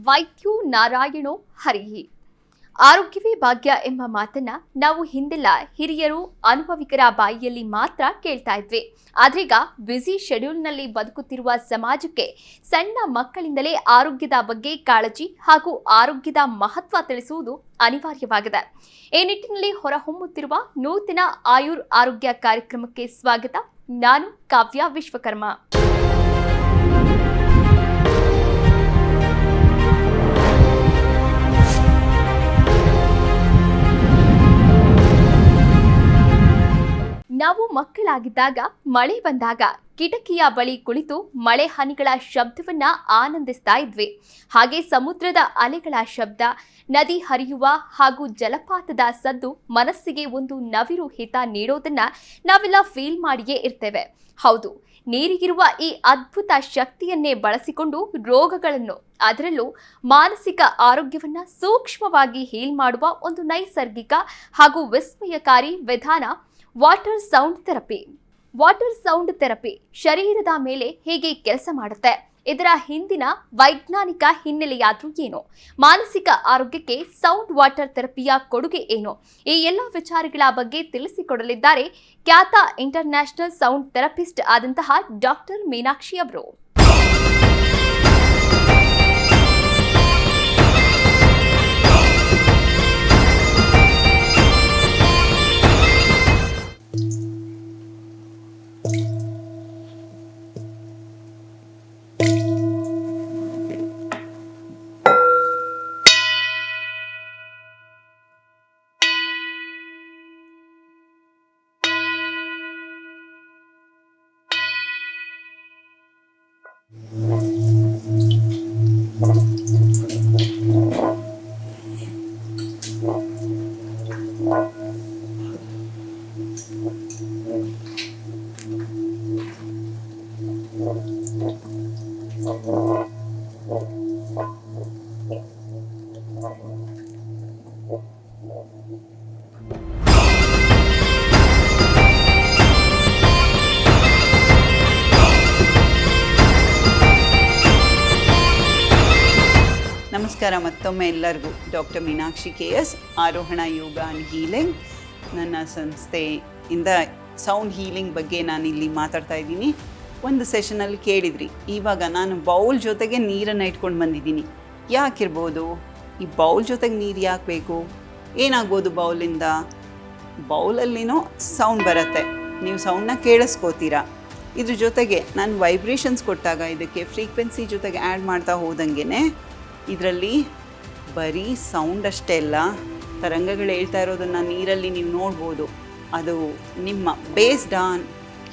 ವೈದ್ಯೋ ನಾರಾಯಣೋ ಹರಿಹಿ. ಆರೋಗ್ಯವೇ ಭಾಗ್ಯ ಎಂಬ ಮಾತನ್ನ ನಾವು ಹಿಂದೆಲ್ಲ ಹಿರಿಯರು ಅನುಭವಿಕರ ಬಾಯಿಯಲ್ಲಿ ಮಾತ್ರ ಕೇಳ್ತಾ ಇದ್ವಿ. ಆದ್ರೀಗ ಬ್ಯುಸಿ ಶೆಡ್ಯೂಲ್ನಲ್ಲಿ ಬದುಕುತ್ತಿರುವ ಸಮಾಜಕ್ಕೆ ಸಣ್ಣ ಮಕ್ಕಳಿಂದಲೇ ಆರೋಗ್ಯದ ಬಗ್ಗೆ ಕಾಳಜಿ ಹಾಗೂ ಆರೋಗ್ಯದ ಮಹತ್ವ ತಿಳಿಸುವುದು ಅನಿವಾರ್ಯವಾಗಿದೆ. ಈ ನಿಟ್ಟಿನಲ್ಲಿ ಹೊರಹೊಮ್ಮುತ್ತಿರುವ ನೂತನ ಆಯುರ್ ಆರೋಗ್ಯ ಕಾರ್ಯಕ್ರಮಕ್ಕೆ ಸ್ವಾಗತ. ನಾನು ಕಾವ್ಯ ವಿಶ್ವಕರ್ಮ. ನಾವು ಮಕ್ಕಳಾಗಿದ್ದಾಗ ಮಳೆ ಬಂದಾಗ ಕಿಟಕಿಯ ಬಳಿ ಕುಳಿತು ಮಳೆ ಹನಿಗಳ ಶಬ್ದವನ್ನ ಆನಂದಿಸ್ತಾ ಇದ್ವಿ. ಹಾಗೆ ಸಮುದ್ರದ ಅಲೆಗಳ ಶಬ್ದ, ನದಿ ಹರಿಯುವ ಹಾಗೂ ಜಲಪಾತದ ಸದ್ದು ಮನಸ್ಸಿಗೆ ಒಂದು ನವಿರು ಹಿತ ನೀಡೋದನ್ನ ನಾವೆಲ್ಲ ಫೀಲ್ ಮಾಡಿಯೇ ಇರ್ತೇವೆ. ಹೌದು, ನೀರಿಗಿರುವ ಈ ಅದ್ಭುತ ಶಕ್ತಿಯನ್ನೇ ಬಳಸಿಕೊಂಡು ರೋಗಗಳನ್ನು, ಅದರಲ್ಲೂ ಮಾನಸಿಕ ಆರೋಗ್ಯವನ್ನ ಸೂಕ್ಷ್ಮವಾಗಿ ಹೀಲ್ ಮಾಡುವ ಒಂದು ನೈಸರ್ಗಿಕ ಹಾಗೂ ವಿಸ್ಮಯಕಾರಿ ವಿಧಾನ water sound therapy. Water sound therapy ಶರೀರದ ಮೇಲೆ ಹೇಗೆ ಕೆಲಸ ಮಾಡುತ್ತೆ, ಇದರ ಹಿಂದಿನ ವೈಜ್ಞಾನಿಕ ಹಿನ್ನೆಲೆಯಾದ್ರೂ ಏನು, ಮಾನಸಿಕ ಆರೋಗ್ಯಕ್ಕೆ ಸೌಂಡ್ ವಾಟರ್ ಥೆರಪಿಯ ಕೊಡುಗೆ ಏನು, ಈ ಎಲ್ಲ ವಿಚಾರಗಳ ಬಗ್ಗೆ ತಿಳಿಸಿಕೊಡಲಿದ್ದಾರೆ ಖ್ಯಾತ ಇಂಟರ್ನ್ಯಾಷನಲ್ ಸೌಂಡ್ ಥೆರಪಿಸ್ಟ್ ಆದಂತಹ ಡಾಕ್ಟರ್ ಮೀನಾಕ್ಷಿ ಅವರು. ನಮಸ್ಕಾರ ಮತ್ತೊಮ್ಮೆ ಎಲ್ಲರಿಗೂ. ಡಾಕ್ಟರ್ ಮೀನಾಕ್ಷಿ KS, ಆರೋಹಣ ಯೋಗ ಆ್ಯಂಡ್ ಹೀಲಿಂಗ್. ನನ್ನ ಸಂಸ್ಥೆಯಿಂದ ಸೌಂಡ್ ಹೀಲಿಂಗ್ ಬಗ್ಗೆ ನಾನಿಲ್ಲಿ ಮಾತಾಡ್ತಾ ಇದ್ದೀನಿ. ಒಂದು ಸೆಷನಲ್ಲಿ ಕೇಳಿದ್ರಿ, ಇವಾಗ ನಾನು ಬೌಲ್ ಜೊತೆಗೆ ನೀರನ್ನು ಇಟ್ಕೊಂಡು ಬಂದಿದ್ದೀನಿ. ಯಾಕಿರ್ಬೋದು ಈ ಬೌಲ್ ಜೊತೆಗೆ ನೀರು ಯಾಕೆ ಬೇಕು, ಏನಾಗ್ಬೋದು ಬೌಲಿಂದ? ಬೌಲಲ್ಲಿನೋ ಸೌಂಡ್ ಬರುತ್ತೆ, ನೀವು ಸೌಂಡನ್ನ ಕೇಳಿಸ್ಕೋತೀರಾ. ಇದ್ರ ಜೊತೆಗೆ ನಾನು ವೈಬ್ರೇಷನ್ಸ್ ಕೊಟ್ಟಾಗ ಇದಕ್ಕೆ ಫ್ರೀಕ್ವೆನ್ಸಿ ಜೊತೆಗೆ ಆ್ಯಡ್ ಮಾಡ್ತಾ ಹೋದಂಗೆ ಇದರಲ್ಲಿ ಬರೀ ಸೌಂಡ್ ಅಷ್ಟೇ ಅಲ್ಲ, ತರಂಗಗಳು ಹೇಳ್ತಾ ಇರೋದನ್ನು ನೀರಲ್ಲಿ ನೀವು ನೋಡ್ಬೋದು. ಅದು ನಿಮ್ಮ ಬೇಸ್ಡ್ ಆನ್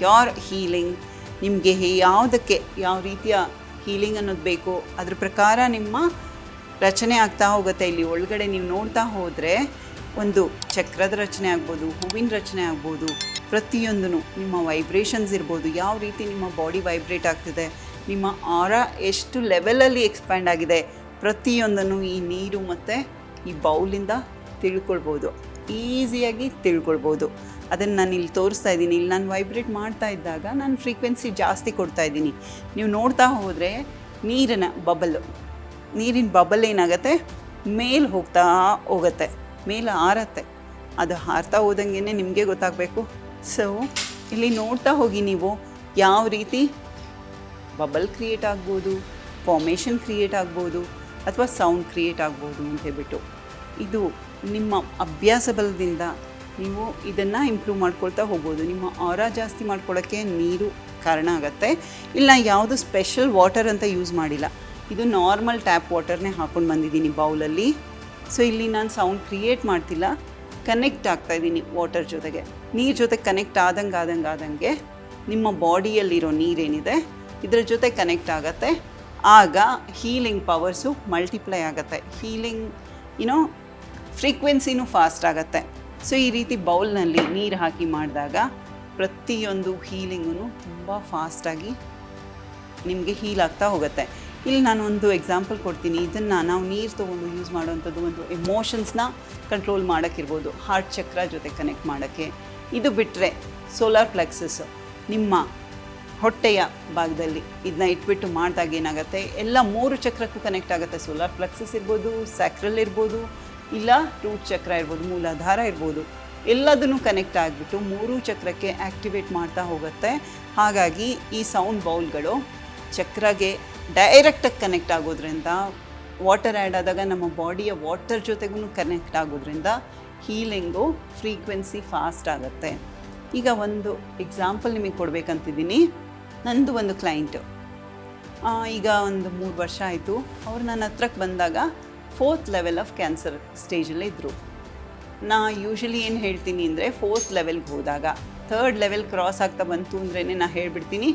ಯೋರ್ ಹೀಲಿಂಗ್, ನಿಮಗೆ ಯಾವುದಕ್ಕೆ ಯಾವ ರೀತಿಯ ಹೀಲಿಂಗ್ ಅನ್ನೋದು ಬೇಕು ಅದ್ರ ಪ್ರಕಾರ ನಿಮ್ಮ ರಚನೆ ಆಗ್ತಾ ಹೋಗುತ್ತೆ. ಇಲ್ಲಿ ಒಳಗಡೆ ನೀವು ನೋಡ್ತಾ ಹೋದರೆ ಒಂದು ಚಕ್ರದ ರಚನೆ ಆಗ್ಬೋದು, ಹೂವಿನ ರಚನೆ ಆಗ್ಬೋದು, ಪ್ರತಿಯೊಂದೂ ನಿಮ್ಮ ವೈಬ್ರೇಷನ್ಸ್ ಇರ್ಬೋದು, ಯಾವ ರೀತಿ ನಿಮ್ಮ ಬಾಡಿ ವೈಬ್ರೇಟ್ ಆಗ್ತಿದೆ, ನಿಮ್ಮ ಆರಾ ಎಷ್ಟು ಲೆವೆಲಲ್ಲಿ ಎಕ್ಸ್ಪ್ಯಾಂಡ್ ಆಗಿದೆ, ಪ್ರತಿಯೊಂದನ್ನು ಈ ನೀರು ಮತ್ತು ಈ ಬೌಲಿಂದ ತಿಳ್ಕೊಳ್ಬೋದು, ಈಸಿಯಾಗಿ ತಿಳ್ಕೊಳ್ಬೋದು. ಅದನ್ನು ನಾನು ಇಲ್ಲಿ ತೋರಿಸ್ತಾ ಇದ್ದೀನಿ. ಇಲ್ಲಿ ನಾನು ವೈಬ್ರೇಟ್ ಮಾಡ್ತಾ ಇದ್ದಾಗ ನಾನು ಫ್ರೀಕ್ವೆನ್ಸಿ ಜಾಸ್ತಿ ಕೊಡ್ತಾ ಇದ್ದೀನಿ. ನೀವು ನೋಡ್ತಾ ಹೋದರೆ ನೀರಿನ ಬಬಲ್ ಏನಾಗುತ್ತೆ, ಮೇಲೆ ಹೋಗ್ತಾ ಹೋಗುತ್ತೆ, ಮೇಲೆ ಹಾರತ್ತೆ. ಅದು ಹಾರ್ತಾ ಹೋದಂಗೆ ನಿಮಗೆ ಗೊತ್ತಾಗಬೇಕು. ಸೊ ಇಲ್ಲಿ ನೋಡ್ತಾ ಹೋಗಿ ನೀವು ಯಾವ ರೀತಿ ಬಬಲ್ ಕ್ರಿಯೇಟ್ ಆಗ್ಬೋದು, ಫಾರ್ಮೇಷನ್ ಕ್ರಿಯೇಟ್ ಆಗ್ಬೋದು, ಅಥವಾ ಸೌಂಡ್ ಕ್ರಿಯೇಟ್ ಆಗ್ಬೋದು ಅಂತ ಹೇಳ್ಬಿಟ್ಟು. ಇದು ನಿಮ್ಮ ಅಭ್ಯಾಸ ಬಲದಿಂದ ನೀವು ಇದನ್ನು ಇಂಪ್ರೂವ್ ಮಾಡ್ಕೊಳ್ತಾ ಹೋಗ್ಬೋದು. ನಿಮ್ಮ ಆರಾ ಜಾಸ್ತಿ ಮಾಡ್ಕೊಳ್ಳೋಕ್ಕೆ ನೀರು ಕಾರಣ ಆಗುತ್ತೆ. ಇಲ್ಲ ಯಾವುದು ಸ್ಪೆಷಲ್ ವಾಟರ್ ಅಂತ ಯೂಸ್ ಮಾಡಿಲ್ಲ, ಇದು ನಾರ್ಮಲ್ ಟ್ಯಾಪ್ ವಾಟರ್ನೇ ಹಾಕ್ಕೊಂಡು ಬಂದಿದ್ದೀನಿ ಬೌಲಲ್ಲಿ. ಸೊ ಇಲ್ಲಿ ನಾನು ಸೌಂಡ್ ಕ್ರಿಯೇಟ್ ಮಾಡ್ತಿಲ್ಲ, ಕನೆಕ್ಟ್ ಆಗ್ತಾಯಿದ್ದೀನಿ ವಾಟರ್ ಜೊತೆಗೆ. ನೀರು ಜೊತೆ ಕನೆಕ್ಟ್ ಆದಂಗೆ ನಿಮ್ಮ ಬಾಡಿಯಲ್ಲಿರೋ ನೀರೇನಿದೆ ಇದರ ಜೊತೆ ಕನೆಕ್ಟ್ ಆಗುತ್ತೆ. ಆಗ ಹೀಲಿಂಗ್ ಪವರ್ಸು ಮಲ್ಟಿಪ್ಲೈ ಆಗುತ್ತೆ, ಹೀಲಿಂಗ್ ಫ್ರೀಕ್ವೆನ್ಸಿನೂ ಫಾಸ್ಟ್ ಆಗುತ್ತೆ. ಸೊ ಈ ರೀತಿ ಬೌಲ್ನಲ್ಲಿ ನೀರು ಹಾಕಿ ಮಾಡಿದಾಗ ಪ್ರತಿಯೊಂದು ಹೀಲಿಂಗೂ ತುಂಬ ಫಾಸ್ಟಾಗಿ ನಿಮಗೆ ಹೀಲ್ ಆಗ್ತಾ ಹೋಗುತ್ತೆ. ಇಲ್ಲಿ ನಾನು ಒಂದು ಎಕ್ಸಾಂಪಲ್ ಕೊಡ್ತೀನಿ. ಇದನ್ನು ನಾವು ನೀರು ತೊಗೊಂಡು ಯೂಸ್ ಮಾಡೋವಂಥದ್ದು ಒಂದು ಎಮೋಷನ್ಸ್ನ ಕಂಟ್ರೋಲ್ ಮಾಡೋಕ್ಕಿರ್ಬೋದು, ಹಾರ್ಟ್ ಚಕ್ರ ಜೊತೆ ಕನೆಕ್ಟ್ ಮಾಡೋಕ್ಕೆ. ಇದು ಬಿಟ್ಟರೆ ಸೋಲಾರ್ ಪ್ಲೆಕ್ಸಸ್, ನಿಮ್ಮ ಹೊಟ್ಟೆಯ ಭಾಗದಲ್ಲಿ ಇದನ್ನ ಇಟ್ಬಿಟ್ಟು ಮಾಡಿದಾಗ ಏನಾಗುತ್ತೆ, ಎಲ್ಲ 3 ಚಕ್ರಕ್ಕೂ ಕನೆಕ್ಟ್ ಆಗುತ್ತೆ. ಸೋಲಾರ್ ಪ್ಲೆಕ್ಸಸ್ ಇರ್ಬೋದು, ಸ್ಯಾಕ್ರಲ್ ಇರ್ಬೋದು, ಇಲ್ಲ ರೂಟ್ ಚಕ್ರ ಇರ್ಬೋದು, ಮೂಲಾಧಾರ ಇರ್ಬೋದು, ಎಲ್ಲದನ್ನು ಕನೆಕ್ಟ್ ಆಗಿಬಿಟ್ಟು 3 ಚಕ್ರಕ್ಕೆ ಆ್ಯಕ್ಟಿವೇಟ್ ಮಾಡ್ತಾ ಹೋಗುತ್ತೆ. ಹಾಗಾಗಿ ಈ ಸೌಂಡ್ ಬೌಲ್ಗಳು ಚಕ್ರಗೆ ಡೈರೆಕ್ಟಾಗಿ ಕನೆಕ್ಟ್ ಆಗೋದ್ರಿಂದ, ವಾಟರ್ ಆ್ಯಡ್ ಆದಾಗ ನಮ್ಮ ಬಾಡಿಯ ವಾಟರ್ ಜೊತೆಗೂ ಕನೆಕ್ಟ್ ಆಗೋದ್ರಿಂದ ಹೀಲಿಂಗು ಫ್ರೀಕ್ವೆನ್ಸಿ ಫಾಸ್ಟ್ ಆಗುತ್ತೆ. ಈಗ ಒಂದು ಎಕ್ಸಾಂಪಲ್ ನಿಮಗೆ ಕೊಡಬೇಕಂತಿದ್ದೀನಿ. ನಂದು ಒಂದು ಕ್ಲೈಂಟು ಈಗ ಒಂದು 3 ವರ್ಷ ಆಯಿತು. ಅವ್ರು ನನ್ನ ಹತ್ರಕ್ಕೆ ಬಂದಾಗ 4th ಲೆವೆಲ್ ಆಫ್ ಕ್ಯಾನ್ಸರ್ ಸ್ಟೇಜಲ್ಲೇ ಇದ್ದರು. ನಾ ಯೂಶ್ವಲಿ ಏನು ಹೇಳ್ತೀನಿ ಅಂದರೆ 4th ಲೆವೆಲ್ಗೆ ಹೋದಾಗ 3rd ಲೆವೆಲ್ ಕ್ರಾಸ್ ಆಗ್ತಾ ಬಂತು ಅಂದ್ರೇ ನಾನು ಹೇಳ್ಬಿಡ್ತೀನಿ,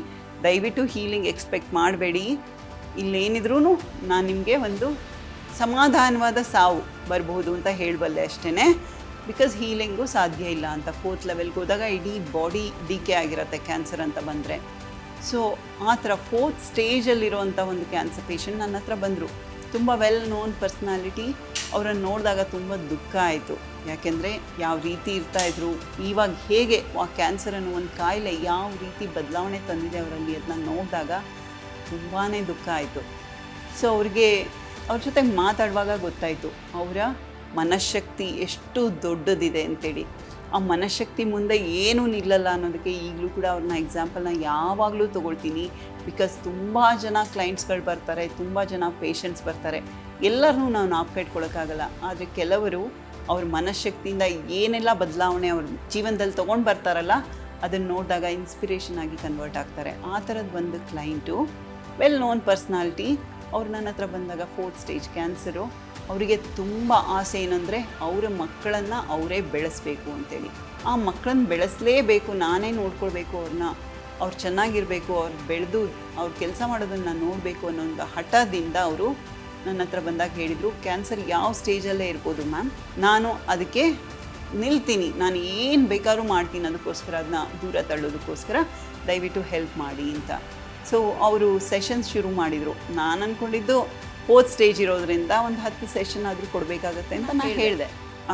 ದಯವಿಟ್ಟು ಹೀಲಿಂಗ್ ಎಕ್ಸ್ಪೆಕ್ಟ್ ಮಾಡಬೇಡಿ. ಇಲ್ಲೇನಿದ್ರೂ ನಾನು ನಿಮಗೆ ಒಂದು ಸಮಾಧಾನವಾದ ಸಾವು ಬರ್ಬೋದು ಅಂತ ಹೇಳಬಲ್ಲೆ ಅಷ್ಟೇ. ಬಿಕಾಸ್ ಹೀಲಿಂಗು ಸಾಧ್ಯ ಇಲ್ಲ ಅಂತ. 4th ಲೆವೆಲ್ಗೆ ಹೋದಾಗ ಇಡೀ ಬಾಡಿ ಡಿಕೆ ಆಗಿರುತ್ತೆ ಕ್ಯಾನ್ಸರ್ ಅಂತ ಬಂದರೆ. ಸೊ ಆ ಥರ 4th ಸ್ಟೇಜಲ್ಲಿರುವಂಥ ಒಂದು ಕ್ಯಾನ್ಸರ್ ಪೇಷಂಟ್ ನನ್ನ ಹತ್ರ ಬಂದರು. ತುಂಬ ವೆಲ್ ನೋನ್ ಪರ್ಸ್ನಾಲಿಟಿ. ಅವರನ್ನು ನೋಡಿದಾಗ ತುಂಬ ದುಃಖ ಆಯಿತು. ಯಾಕೆಂದರೆ ಯಾವ ರೀತಿ ಇರ್ತಾಯಿದ್ರು, ಇವಾಗ ಹೇಗೆ ಆ ಕ್ಯಾನ್ಸರ್ ಅನ್ನೋ ಒಂದು ಕಾಯಿಲೆ ಯಾವ ರೀತಿ ಬದಲಾವಣೆ ತಂದಿದೆ ಅವರಲ್ಲಿ ಅದನ್ನ ನೋಡಿದಾಗ ತುಂಬಾ ದುಃಖ ಆಯಿತು. ಸೊ ಅವ್ರ ಜೊತೆ ಮಾತಾಡುವಾಗ ಗೊತ್ತಾಯಿತು ಅವರ ಮನಃಶಕ್ತಿ ಎಷ್ಟು ದೊಡ್ಡದಿದೆ ಅಂತೇಳಿ. ಆ ಮನಃಶಕ್ತಿ ಮುಂದೆ ಏನೂ ನಿಲ್ಲಲ್ಲ ಅನ್ನೋದಕ್ಕೆ ಈಗಲೂ ಕೂಡ ಅವ್ರನ್ನ ಎಕ್ಸಾಂಪಲ್ನ ಯಾವಾಗಲೂ ತೊಗೊಳ್ತೀನಿ. ಬಿಕಾಸ್ ತುಂಬ ಜನ ಕ್ಲೈಂಟ್ಸ್ಗಳು ಬರ್ತಾರೆ, ತುಂಬ ಜನ ಪೇಷಂಟ್ಸ್ ಬರ್ತಾರೆ, ಎಲ್ಲರನ್ನೂ ನಾವು ನಾಪಕ ಇಟ್ಕೊಳಕ್ಕಾಗಲ್ಲ. ಆದರೆ ಕೆಲವರು ಅವ್ರ ಮನಃಶಕ್ತಿಯಿಂದ ಏನೆಲ್ಲ ಬದಲಾವಣೆ ಅವ್ರ ಜೀವನದಲ್ಲಿ ತೊಗೊಂಡು ಬರ್ತಾರಲ್ಲ, ಅದನ್ನು ನೋಡಿದಾಗ ಇನ್ಸ್ಪಿರೇಷನ್ ಆಗಿ ಕನ್ವರ್ಟ್ ಆಗ್ತಾರೆ. ಆ ಥರದ್ದು ಒಂದು ಕ್ಲೈಂಟು, ವೆಲ್ ನೋನ್ ಪರ್ಸ್ನಾಲಿಟಿ. ಅವ್ರು ನನ್ನ ಹತ್ರ ಬಂದಾಗ 4th ಸ್ಟೇಜ್ ಕ್ಯಾನ್ಸರು. ಅವರಿಗೆ ತುಂಬ ಆಸೆ ಏನಂದರೆ ಅವರ ಮಕ್ಕಳನ್ನು ಅವರೇ ಬೆಳೆಸಬೇಕು ಅಂತೇಳಿ. ಆ ಮಕ್ಕಳನ್ನ ಬೆಳೆಸಲೇಬೇಕು, ನಾನೇ ನೋಡ್ಕೊಳ್ಬೇಕು ಅವ್ರನ್ನ, ಅವ್ರು ಚೆನ್ನಾಗಿರಬೇಕು, ಅವ್ರು ಬೆಳೆದು ಅವ್ರು ಕೆಲಸ ಮಾಡೋದನ್ನು ನೋಡಬೇಕು ಅನ್ನೋ ಒಂದು ಹಠದಿಂದ ಅವರು ನನ್ನ ಹತ್ರ ಬಂದಾಗ ಹೇಳಿದರು, ಕ್ಯಾನ್ಸರ್ ಯಾವ ಸ್ಟೇಜಲ್ಲೇ ಇರ್ಬೋದು ಮ್ಯಾಮ್, ನಾನು ಅದಕ್ಕೆ ನಿಲ್ತೀನಿ, ನಾನು ಏನು ಬೇಕಾದ್ರೂ ಮಾಡ್ತೀನಿ ಅದಕ್ಕೋಸ್ಕರ, ಅದನ್ನ ದೂರ ತಳ್ಳೋದಕ್ಕೋಸ್ಕರ ದಯವಿಟ್ಟು ಹೆಲ್ಪ್ ಮಾಡಿ ಅಂತ. ಸೊ ಅವರು ಸೆಷನ್ಸ್ ಶುರು ಮಾಡಿದರು. ನಾನು ಅಂದ್ಕೊಂಡಿದ್ದು 4th ಸ್ಟೇಜ್ ಇರೋದ್ರಿಂದ ಒಂದು 10 ಸೆಷನ್ ಆದರೂ ಕೊಡಬೇಕಾಗತ್ತೆ ಅಂತ ನಾನು ಹೇಳಿದೆ.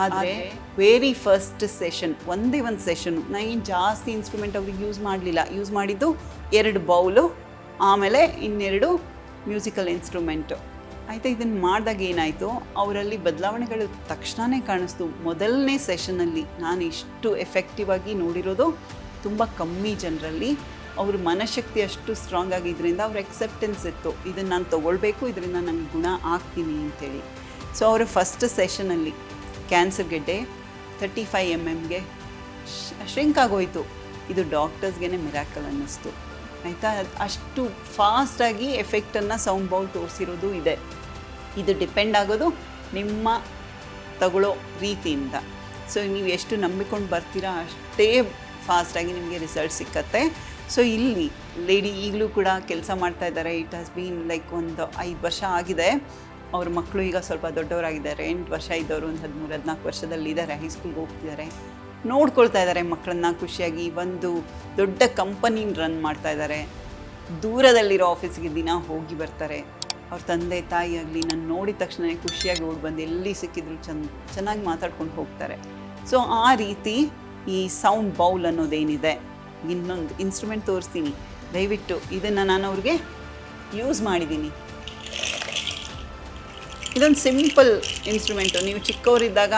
ಆದರೆ ವೆರಿ ಫಸ್ಟ್ ಸೆಷನ್, ಒಂದೇ ಒಂದು ಸೆಷನ್ನು, ನಾನು ಏನು ಜಾಸ್ತಿ ಇನ್ಸ್ಟ್ರೂಮೆಂಟ್ ಅವ್ರಿಗೆ ಯೂಸ್ ಮಾಡಲಿಲ್ಲ. ಯೂಸ್ ಮಾಡಿದ್ದು 2 ಬೌಲು, ಆಮೇಲೆ 2 ಮ್ಯೂಸಿಕಲ್ ಇನ್ಸ್ಟ್ರೂಮೆಂಟು. ಆಯಿತಾ, ಇದನ್ನು ಮಾಡಿದಾಗ ಏನಾಯಿತು, ಅವರಲ್ಲಿ ಬದಲಾವಣೆಗಳು ತಕ್ಷಣವೇ ಕಾಣಿಸ್ತು. ಮೊದಲನೇ ಸೆಷನಲ್ಲಿ ನಾನು ಇಷ್ಟು ಎಫೆಕ್ಟಿವ್ ಆಗಿ ನೋಡಿರೋದು ತುಂಬ ಕಮ್ಮಿ ಜನರಲ್ಲಿ. ಅವ್ರ ಮನಃಶಕ್ತಿ ಅಷ್ಟು ಸ್ಟ್ರಾಂಗ್ ಆಗಿದ್ದರಿಂದ ಅವ್ರ ಎಕ್ಸೆಪ್ಟೆನ್ಸ್ ಇತ್ತು, ಇದನ್ನು ನಾನು ತೊಗೊಳ್ಬೇಕು, ಇದರಿಂದ ನಂಗೆ ಗುಣ ಆಗ್ತೀನಿ ಅಂತೇಳಿ. ಸೊ ಅವರ ಫಸ್ಟ್ ಸೆಷನಲ್ಲಿ ಕ್ಯಾನ್ಸರ್ ಗೆಡ್ಡೆ 35 mm ಶ್ರಿಂಕ್ ಆಗೋಯಿತು. ಇದು ಡಾಕ್ಟರ್ಸ್ಗೆ ಮಿರಾಕಲ್ ಅನ್ನಿಸ್ತು. ಆಯಿತಾ, ಅಷ್ಟು ಫಾಸ್ಟಾಗಿ ಎಫೆಕ್ಟನ್ನು ಸೌಂಡ್ ಬೌಲ್ ತೋರಿಸಿರೋದು ಇದೆ. ಇದು ಡಿಪೆಂಡ್ ಆಗೋದು ನಿಮ್ಮ ತಗೊಳ್ಳೋ ರೀತಿಯಿಂದ. ಸೊ ನೀವು ಎಷ್ಟು ನಂಬಿಕೊಂಡು ಬರ್ತೀರಾ ಅಷ್ಟೇ ಫಾಸ್ಟಾಗಿ ನಿಮಗೆ ರಿಸಲ್ಟ್ ಸಿಕ್ಕತ್ತೆ. ಸೊ ಇಲ್ಲಿ ಲೇಡಿ ಈಗಲೂ ಕೂಡ ಕೆಲಸ ಮಾಡ್ತಾ ಇದ್ದಾರೆ. ಇಟ್ ಹ್ಯಾಸ್ ಬೀನ್ ಲೈಕ್ ಒಂದು 5 ವರ್ಷ ಆಗಿದೆ. ಅವ್ರ ಮಕ್ಕಳು ಈಗ ಸ್ವಲ್ಪ ದೊಡ್ಡವರಾಗಿದ್ದಾರೆ. 8 ವರ್ಷ ಇದ್ದವರು ಒಂದು 13-14 ವರ್ಷದಲ್ಲಿದ್ದಾರೆ, ಹೈಸ್ಕೂಲ್ಗೆ ಹೋಗ್ತಿದ್ದಾರೆ, ನೋಡ್ಕೊಳ್ತಾ ಇದ್ದಾರೆ ಮಕ್ಕಳನ್ನ ಖುಷಿಯಾಗಿ. ಒಂದು ದೊಡ್ಡ ಕಂಪನಿನ ರನ್ ಮಾಡ್ತಾ ಇದ್ದಾರೆ. ದೂರದಲ್ಲಿರೋ ಆಫೀಸ್ಗೆ ದಿನ ಹೋಗಿ ಬರ್ತಾರೆ. ಅವ್ರ ತಂದೆ ತಾಯಿ ಆಗಲಿ ನಾನು ನೋಡಿದ ತಕ್ಷಣ ಖುಷಿಯಾಗಿ ಓಡಿ ಬಂದು ಎಲ್ಲಿ ಸಿಕ್ಕಿದ್ರು ಚೆನ್ನಾಗಿ ಮಾತಾಡ್ಕೊಂಡು ಹೋಗ್ತಾರೆ. ಸೊ ಆ ರೀತಿ ಈ ಸೌಂಡ್ ಬೌಲ್ ಅನ್ನೋದೇನಿದೆ, ಇನ್ನೊಂದು ಇನ್ಸ್ಟ್ರೂಮೆಂಟ್ ತೋರಿಸ್ತೀನಿ, ದಯವಿಟ್ಟು ಇದನ್ನು ನಾನು ಅವ್ರಿಗೆ ಯೂಸ್ ಮಾಡಿದ್ದೀನಿ. ಇದೊಂದು ಸಿಂಪಲ್ ಇನ್ಸ್ಟ್ರೂಮೆಂಟು, ನೀವು ಚಿಕ್ಕವರಿದ್ದಾಗ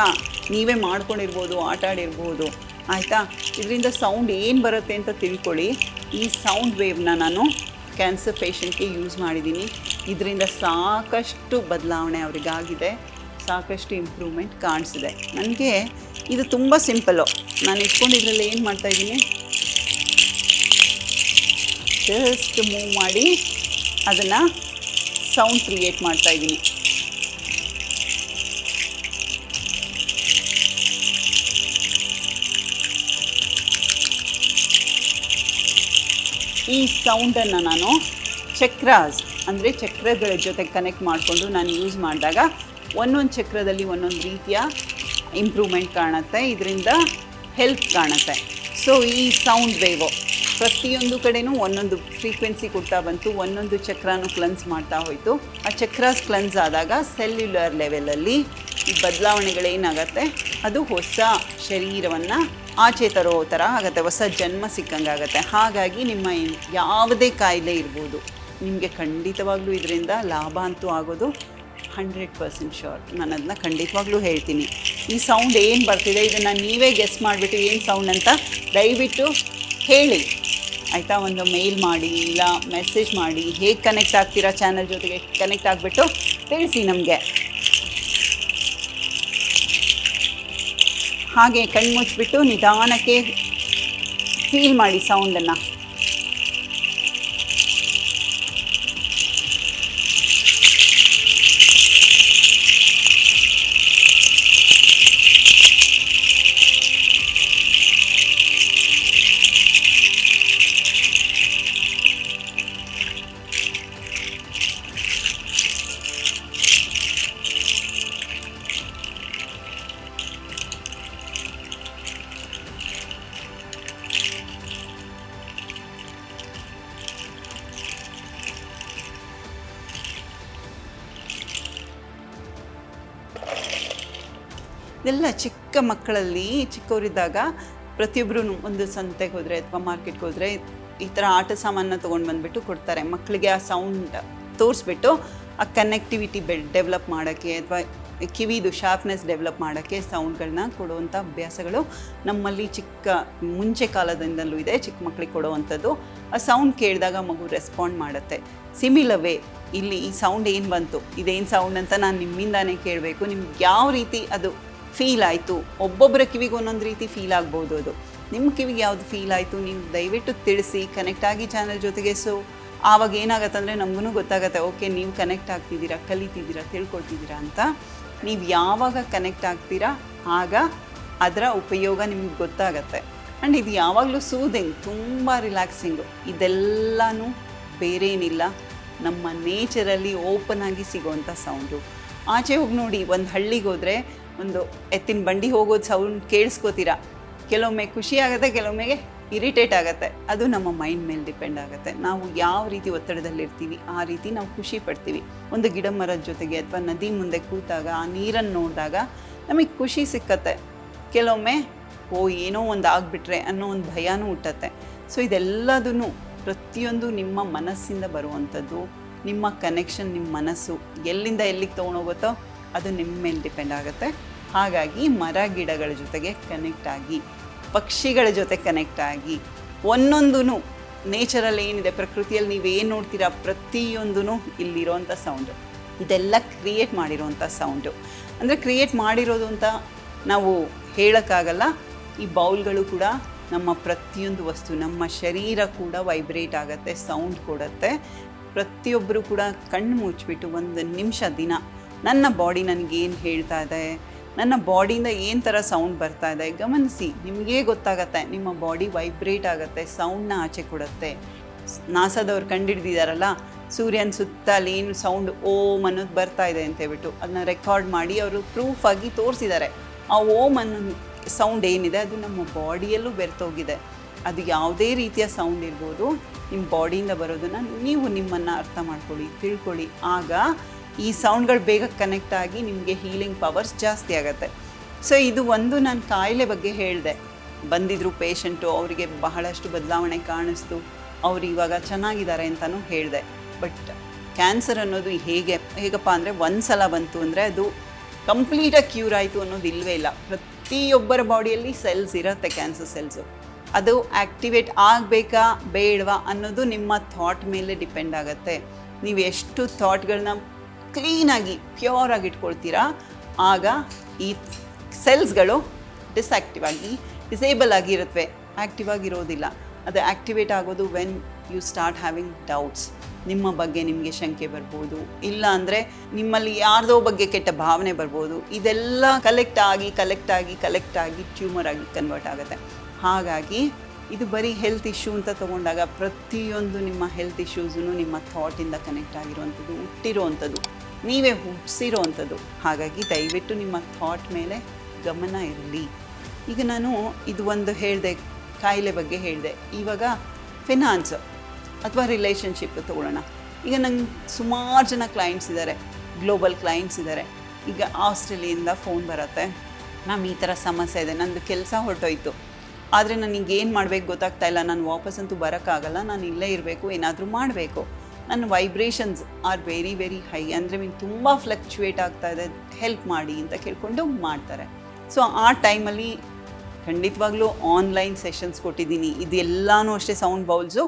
ನೀವೇ ಮಾಡ್ಕೊಂಡಿರ್ಬೋದು, ಆಟ ಆಡಿರ್ಬೋದು. ಆಯಿತಾ, ಇದರಿಂದ ಸೌಂಡ್ ಏನು ಬರುತ್ತೆ ಅಂತ ತಿಳ್ಕೊಳ್ಳಿ. ಈ ಸೌಂಡ್ ವೇವ್ನ ನಾನು ಕ್ಯಾನ್ಸರ್ ಪೇಷಂಟ್ಗೆ ಯೂಸ್ ಮಾಡಿದ್ದೀನಿ. ಇದರಿಂದ ಸಾಕಷ್ಟು ಬದಲಾವಣೆ ಅವರಿಗಾಗಿದೆ, ಸಾಕಷ್ಟು ಇಂಪ್ರೂವ್ಮೆಂಟ್ ಕಾಣಿಸಿದೆ. ನನಗೆ ಇದು ತುಂಬ ಸಿಂಪಲ್ಲು. ನಾನು ಇಟ್ಕೊಂಡಿದ್ರಲ್ಲಿ ಏನು ಮಾಡ್ತಾಯಿದ್ದೀನಿ, ಜಸ್ಟ್ ಮೂವ್ ಮಾಡಿ ಅದನ್ನು ಸೌಂಡ್ ಕ್ರಿಯೇಟ್ ಮಾಡ್ತಾಯಿದ್ದೀನಿ. ಈ ಸೌಂಡನ್ನು ನಾನು ಚಕ್ರಾಸ್ ಅಂದರೆ ಚಕ್ರಗಳ ಜೊತೆ ಕನೆಕ್ಟ್ ಮಾಡಿಕೊಂಡು ನಾನು ಯೂಸ್ ಮಾಡಿದಾಗ ಒಂದೊಂದು ಚಕ್ರದಲ್ಲಿ ಒಂದೊಂದು ರೀತಿಯ ಇಂಪ್ರೂವ್ಮೆಂಟ್ ಕಾಣುತ್ತೆ, ಇದರಿಂದ ಹೆಲ್ಪ್ ಕಾಣುತ್ತೆ. ಸೊ ಈ ಸೌಂಡ್ ವೇವು ಪ್ರತಿಯೊಂದು ಕಡೆನೂ ಒಂದೊಂದು ಫ್ರೀಕ್ವೆನ್ಸಿ ಕೊಡ್ತಾ ಬಂತು, ಒಂದೊಂದು ಚಕ್ರನೂ ಕ್ಲೆನ್ಸ್ ಮಾಡ್ತಾ ಹೋಯಿತು. ಆ ಚಕ್ರಾಸ್ ಕ್ಲೆನ್ಸ್ ಆದಾಗ ಸೆಲ್ಯುಲರ್ ಲೆವೆಲಲ್ಲಿ ಈ ಬದಲಾವಣೆಗಳೇನಾಗತ್ತೆ, ಅದು ಹೊಸ ಶರೀರವನ್ನು ಆಚೆ ತರೋ ಥರ ಆಗುತ್ತೆ, ಹೊಸ ಜನ್ಮ ಸಿಕ್ಕಂಗೆ ಆಗುತ್ತೆ. ಹಾಗಾಗಿ ನಿಮ್ಮ ಯಾವುದೇ ಕಾಯಿಲೆ ಇರ್ಬೋದು, ನಿಮಗೆ ಖಂಡಿತವಾಗ್ಲೂ ಇದರಿಂದ ಲಾಭ ಅಂತೂ ಆಗೋದು 100% ಶ್ಯೂರ್. ನಾನು ಅದನ್ನ ಖಂಡಿತವಾಗ್ಲೂ ಹೇಳ್ತೀನಿ. ಈ ಸೌಂಡ್ ಏನು ಬರ್ತಿದೆ ಇದನ್ನು ನೀವೇ ಗೆಸ್ ಮಾಡಿಬಿಟ್ಟು ಏನು ಸೌಂಡ್ ಅಂತ ದಯವಿಟ್ಟು ಹೇಳಿ ಆಯಿತಾ. ಒಂದು ಮೇಲ್ ಮಾಡಿ ಇಲ್ಲ ಮೆಸೇಜ್ ಮಾಡಿ, ಹೇಗೆ ಕನೆಕ್ಟ್ ಆಗ್ತೀರಾ ಚಾನಲ್ ಜೊತೆಗೆ ಕನೆಕ್ಟ್ ಆಗಿಬಿಟ್ಟು ತಿಳಿಸಿ ನಮಗೆ. ಹಾಗೆ ಕಣ್ಣು ಮುಚ್ಚಿಬಿಟ್ಟು ನಿಧಾನಕ್ಕೆ ಫೀಲ್ ಮಾಡಿ ಸೌಂಡನ್ನು. ಇದೆಲ್ಲ ಚಿಕ್ಕ ಮಕ್ಕಳಲ್ಲಿ, ಚಿಕ್ಕವರಿದ್ದಾಗ ಪ್ರತಿಯೊಬ್ಬರು ಒಂದು ಸಂತೆಗೆ ಹೋದರೆ ಅಥವಾ ಮಾರ್ಕೆಟ್ಗೆ ಹೋದರೆ ಈ ಥರ ಆಟ ಸಾಮಾನನ್ನ ತೊಗೊಂಡು ಬಂದುಬಿಟ್ಟು ಕೊಡ್ತಾರೆ ಮಕ್ಕಳಿಗೆ. ಆ ಸೌಂಡ್ ತೋರಿಸ್ಬಿಟ್ಟು ಆ ಕನೆಕ್ಟಿವಿಟಿ ಡೆವಲಪ್ ಮಾಡೋಕ್ಕೆ ಅಥವಾ ಕಿವಿದು ಶಾರ್ಪ್ನೆಸ್ ಡೆವಲಪ್ ಮಾಡೋಕ್ಕೆ ಸೌಂಡ್ಗಳನ್ನ ಕೊಡುವಂಥ ಅಭ್ಯಾಸಗಳು ನಮ್ಮಲ್ಲಿ ಮುಂಚೆ ಕಾಲದಿಂದಲೂ ಇದೆ. ಚಿಕ್ಕ ಮಕ್ಕಳಿಗೆ ಕೊಡುವಂಥದ್ದು. ಆ ಸೌಂಡ್ ಕೇಳಿದಾಗ ಮಗು ರೆಸ್ಪಾಂಡ್ ಮಾಡುತ್ತೆ. ಸಿಮಿಲವೇ ಇಲ್ಲಿ ಈ ಸೌಂಡ್ ಏನು ಬಂತು, ಇದೇನು ಸೌಂಡ್ ಅಂತ ನಾನು ನಿಮ್ಮಿಂದಾನೇ ಕೇಳಬೇಕು. ನಿಮ್ಗೆ ಯಾವ ರೀತಿ ಅದು ಫೀಲ್ ಆಯಿತು, ಒಬ್ಬೊಬ್ಬರ ಕಿವಿಗೆ ಒಂದೊಂದು ರೀತಿ ಫೀಲ್ ಆಗ್ಬೋದು. ಅದು ನಿಮ್ಮ ಕಿವಿಗೆ ಯಾವುದು ಫೀಲ್ ಆಯಿತು ನೀವು ದಯವಿಟ್ಟು ತಿಳಿಸಿ, ಕನೆಕ್ಟ್ ಆಗಿ ಚಾನಲ್ ಜೊತೆಗೆ. ಸೊ ಆವಾಗ ಏನಾಗುತ್ತೆ ಅಂದರೆ ನಮಗೂ ಗೊತ್ತಾಗುತ್ತೆ, ಓಕೆ ನೀವು ಕನೆಕ್ಟ್ ಆಗ್ತಿದ್ದೀರಾ, ಕಲಿತಿದ್ದೀರಾ, ತಿಳ್ಕೊಳ್ತಿದ್ದೀರಾ ಅಂತ. ನೀವು ಯಾವಾಗ ಕನೆಕ್ಟ್ ಆಗ್ತೀರಾ ಆಗ ಅದರ ಉಪಯೋಗ ನಿಮ್ಗೆ ಗೊತ್ತಾಗತ್ತೆ. ಆ್ಯಂಡ್ ಇದು ಯಾವಾಗಲೂ ಸೂದಿಂಗ್, ತುಂಬ ರಿಲ್ಯಾಕ್ಸಿಂಗು. ಇದೆಲ್ಲನೂ ಬೇರೇನಿಲ್ಲ, ನಮ್ಮ ನೇಚರಲ್ಲಿ ಓಪನ್ ಆಗಿ ಸಿಗೋವಂಥ ಸೌಂಡು. ಆಚೆ ಹೋಗಿ ನೋಡಿ, ಒಂದು ಹಳ್ಳಿಗೆ ಹೋದರೆ ಒಂದು ಎತ್ತಿನ ಬಂಡಿ ಹೋಗೋದು ಸೌಂಡ್ ಕೇಳಿಸ್ಕೋತೀರಾ. ಕೆಲವೊಮ್ಮೆ ಖುಷಿ ಆಗುತ್ತೆ, ಕೆಲವೊಮ್ಮೆಗೆ ಇರಿಟೇಟ್ ಆಗುತ್ತೆ. ಅದು ನಮ್ಮ ಮೈಂಡ್ ಮೇಲೆ ಡಿಪೆಂಡ್ ಆಗುತ್ತೆ. ನಾವು ಯಾವ ರೀತಿ ಒತ್ತಡದಲ್ಲಿರ್ತೀವಿ ಆ ರೀತಿ ನಾವು ಖುಷಿ ಪಡ್ತೀವಿ. ಒಂದು ಗಿಡ ಮರದ ಜೊತೆಗೆ ಅಥವಾ ನದಿ ಮುಂದೆ ಕೂತಾಗ ಆ ನೀರನ್ನು ನೋಡಿದಾಗ ನಮಗೆ ಖುಷಿ ಸಿಕ್ಕತ್ತೆ. ಕೆಲವೊಮ್ಮೆ ಏನೋ ಒಂದು ಆಗಿಬಿಟ್ರೆ ಅನ್ನೋ ಒಂದು ಭಯನೂ ಹುಟ್ಟತ್ತೆ. ಸೊ ಇದೆಲ್ಲದೂ ಪ್ರತಿಯೊಂದು ನಿಮ್ಮ ಮನಸ್ಸಿಂದ ಬರುವಂಥದ್ದು. ನಿಮ್ಮ ಕನೆಕ್ಷನ್, ನಿಮ್ಮ ಮನಸ್ಸು ಎಲ್ಲಿಂದ ಎಲ್ಲಿಗೆ ತೊಗೊಂಡೋಗುತ್ತೋ ಅದು ನಿಮ್ಮ ಮೇಲೆ ಡಿಪೆಂಡ್ ಆಗುತ್ತೆ. ಹಾಗಾಗಿ ಮರ ಗಿಡಗಳ ಜೊತೆಗೆ ಕನೆಕ್ಟ್ ಆಗಿ, ಪಕ್ಷಿಗಳ ಜೊತೆ ಕನೆಕ್ಟ್ ಆಗಿ, ಒಂದೊಂದೂ ನೇಚರಲ್ಲಿ ಏನಿದೆ, ಪ್ರಕೃತಿಯಲ್ಲಿ ನೀವೇನು ನೋಡ್ತೀರಾ ಪ್ರತಿಯೊಂದೂ ಇಲ್ಲಿರೋವಂಥ ಸೌಂಡು. ಇದೆಲ್ಲ ಕ್ರಿಯೇಟ್ ಮಾಡಿರೋವಂಥ ಸೌಂಡು. ಅಂದರೆ ಕ್ರಿಯೇಟ್ ಮಾಡಿರೋದು ಅಂತ ನಾವು ಹೇಳೋಕ್ಕಾಗಲ್ಲ. ಈ ಬೌಲ್ಗಳು ಕೂಡ ನಮ್ಮ ಪ್ರತಿಯೊಂದು ವಸ್ತು, ನಮ್ಮ ಶರೀರ ಕೂಡ ವೈಬ್ರೇಟ್ ಆಗುತ್ತೆ, ಸೌಂಡ್ ಕೊಡುತ್ತೆ. ಪ್ರತಿಯೊಬ್ಬರು ಕೂಡ ಕಣ್ಣು ಮುಚ್ಚಿಬಿಟ್ಟು ಒಂದು ನಿಮಿಷ ದಿನ ನನ್ನ ಬಾಡಿ ನನಗೇನು ಹೇಳ್ತಾ ಇದೆ, ನನ್ನ ಬಾಡಿಯಿಂದ ಏನು ಥರ ಸೌಂಡ್ ಬರ್ತಾ ಇದೆ ಗಮನಿಸಿ. ನಿಮಗೇ ಗೊತ್ತಾಗತ್ತೆ, ನಿಮ್ಮ ಬಾಡಿ ವೈಬ್ರೇಟ್ ಆಗುತ್ತೆ, ಸೌಂಡನ್ನ ಆಚೆ ಕೊಡುತ್ತೆ. ನಾಸಾದವ್ರು ಕಂಡುಹಿಡ್ದಿದ್ದಾರಲ್ಲ, ಸೂರ್ಯನ ಸುತ್ತ ಅಲ್ಲಿ ಏನು ಸೌಂಡ್ ಓಮ್ ಅನ್ನೋದು ಬರ್ತಾ ಇದೆ ಅಂತ ಹೇಳ್ಬಿಟ್ಟು ಅದನ್ನ ರೆಕಾರ್ಡ್ ಮಾಡಿ ಅವರು ಪ್ರೂಫ್ ಆಗಿ ತೋರಿಸಿದ್ದಾರೆ. ಆ ಓಮ್ ಅನ್ನೋ ಸೌಂಡ್ ಏನಿದೆ ಅದು ನಮ್ಮ ಬಾಡಿಯಲ್ಲೂ ಬೆರೆತೋಗಿದೆ. ಅದು ಯಾವುದೇ ರೀತಿಯ ಸೌಂಡ್ ಇರ್ಬೋದು, ನಿಮ್ಮ ಬಾಡಿಯಿಂದ ಬರೋದನ್ನು ನೀವು ನಿಮ್ಮನ್ನು ಅರ್ಥ ಮಾಡ್ಕೊಳ್ಳಿ, ತಿಳ್ಕೊಳ್ಳಿ. ಆಗ ಈ ಸೌಂಡ್ಗಳು ಬೇಗ ಕನೆಕ್ಟ್ ಆಗಿ ನಿಮಗೆ ಹೀಲಿಂಗ್ ಪವರ್ಸ್ ಜಾಸ್ತಿ ಆಗುತ್ತೆ. ಸೊ ಇದು ಒಂದು ನಾನು ಕಾಯಿಲೆ ಬಗ್ಗೆ ಹೇಳಿದೆ. ಬಂದಿದ್ದರು ಪೇಷಂಟು, ಅವರಿಗೆ ಬಹಳಷ್ಟು ಬದಲಾವಣೆ ಕಾಣಿಸ್ತು, ಅವರು ಇವಾಗ ಚೆನ್ನಾಗಿದ್ದಾರೆ ಅಂತಲೂ ಹೇಳಿದೆ. ಬಟ್ ಕ್ಯಾನ್ಸರ್ ಅನ್ನೋದು ಹೇಗಪ್ಪ ಅಂದರೆ ಒಂದು ಸಲ ಬಂತು ಅಂದರೆ ಅದು ಕಂಪ್ಲೀಟಾಗಿ ಕ್ಯೂರ್ ಆಯಿತು ಅನ್ನೋದು ಇಲ್ಲವೇ ಇಲ್ಲ. ಪ್ರತಿಯೊಬ್ಬರ ಬಾಡಿಯಲ್ಲಿ ಸೆಲ್ಸ್ ಇರುತ್ತೆ, ಕ್ಯಾನ್ಸರ್ ಸೆಲ್ಸು. ಅದು ಆ್ಯಕ್ಟಿವೇಟ್ ಆಗಬೇಕಾ ಬೇಡವಾ ಅನ್ನೋದು ನಿಮ್ಮ ಥಾಟ್ ಮೇಲೆ ಡಿಪೆಂಡ್ ಆಗುತ್ತೆ. ನೀವು ಎಷ್ಟು ಥಾಟ್ಗಳನ್ನ ಕ್ಲೀನಾಗಿ ಪ್ಯೂರಾಗಿ ಇಟ್ಕೊಳ್ತೀರಾ ಆಗ ಈ ಸೆಲ್ಸ್ಗಳು ಡಿಸೇಬಲ್ ಆಗಿರುತ್ತವೆ, ಆ್ಯಕ್ಟಿವ್ ಆಗಿರೋದಿಲ್ಲ. ಅದು ಆ್ಯಕ್ಟಿವೇಟ್ ಆಗೋದು when you start having doubts. ನಿಮ್ಮ ಬಗ್ಗೆ ನಿಮಗೆ ಶಂಕೆ ಬರ್ಬೋದು, ಇಲ್ಲ ಅಂದರೆ ನಿಮ್ಮಲ್ಲಿ ಯಾರ್ದೋ ಬಗ್ಗೆ ಕೆಟ್ಟ ಭಾವನೆ ಬರ್ಬೋದು. ಇದೆಲ್ಲ ಕಲೆಕ್ಟ್ ಆಗಿ ಟ್ಯೂಮರ್ ಆಗಿ ಕನ್ವರ್ಟ್ ಆಗುತ್ತೆ. ಹಾಗಾಗಿ ಇದು ಬರೀ ಹೆಲ್ತ್ ಇಶ್ಯೂ ಅಂತ ತೊಗೊಂಡಾಗ ಪ್ರತಿಯೊಂದು ನಿಮ್ಮ ಹೆಲ್ತ್ ಇಶ್ಯೂಸೂ ನಿಮ್ಮ ಥಾಟಿಂದ ಕನೆಕ್ಟ್ ಆಗಿರುವಂಥದ್ದು, ಹುಟ್ಟಿರೋವಂಥದ್ದು, ನೀವೇ ಹುಟ್ಟಿಸಿರೋವಂಥದ್ದು. ಹಾಗಾಗಿ ದಯವಿಟ್ಟು ನಿಮ್ಮ ಥಾಟ್ ಮೇಲೆ ಗಮನ ಇರಲಿ. ಈಗ ನಾನು ಇದು ಒಂದು ಹೇಳಿದೆ, ಕಾಯಿಲೆ ಬಗ್ಗೆ ಹೇಳಿದೆ. ಇವಾಗ ಫಿನಾನ್ಸ್ ಅಥವಾ ರಿಲೇಷನ್ಶಿಪ್ ತೊಗೊಳ್ಳೋಣ. ಈಗ ನಂಗೆ ಸುಮಾರು ಜನ ಕ್ಲೈಂಟ್ಸ್ ಇದ್ದಾರೆ, ಗ್ಲೋಬಲ್ ಕ್ಲೈಂಟ್ಸ್ ಇದ್ದಾರೆ. ಈಗ ಆಸ್ಟ್ರೇಲಿಯಿಂದ ಫೋನ್ ಬರುತ್ತೆ, ಮ್ಯಾಮ್ ಈ ಥರ ಸಮಸ್ಯೆ ಇದೆ, ನಂದು ಕೆಲಸ ಹೊರಟೋಯ್ತು, ಆದರೆ ನನಗೆ ಏನು ಮಾಡಬೇಕು ಗೊತ್ತಾಗ್ತಾ ಇಲ್ಲ, ನಾನು ವಾಪಸ್ಸಂತೂ ಬರೋಕ್ಕಾಗಲ್ಲ, ನಾನು ಇಲ್ಲೇ ಇರಬೇಕು, ಏನಾದರೂ ಮಾಡಬೇಕು, ನನ್ನ vibrations are very very high, ಅಂದರೆ ಮೀನು ತುಂಬ ಫ್ಲಕ್ಚುಯೇಟ್ ಆಗ್ತಾ ಇದೆ, ಹೆಲ್ಪ್ ಮಾಡಿ ಅಂತ ಕೇಳ್ಕೊಂಡು ಮಾಡ್ತಾರೆ. ಸೊ ಆ ಟೈಮಲ್ಲಿ ಖಂಡಿತವಾಗ್ಲೂ ಆನ್ಲೈನ್ ಸೆಷನ್ಸ್ ಕೊಟ್ಟಿದ್ದೀನಿ. ಇದೆಲ್ಲನೂ ಅಷ್ಟೇ ಸೌಂಡ್ ಬೌಲ್ಸು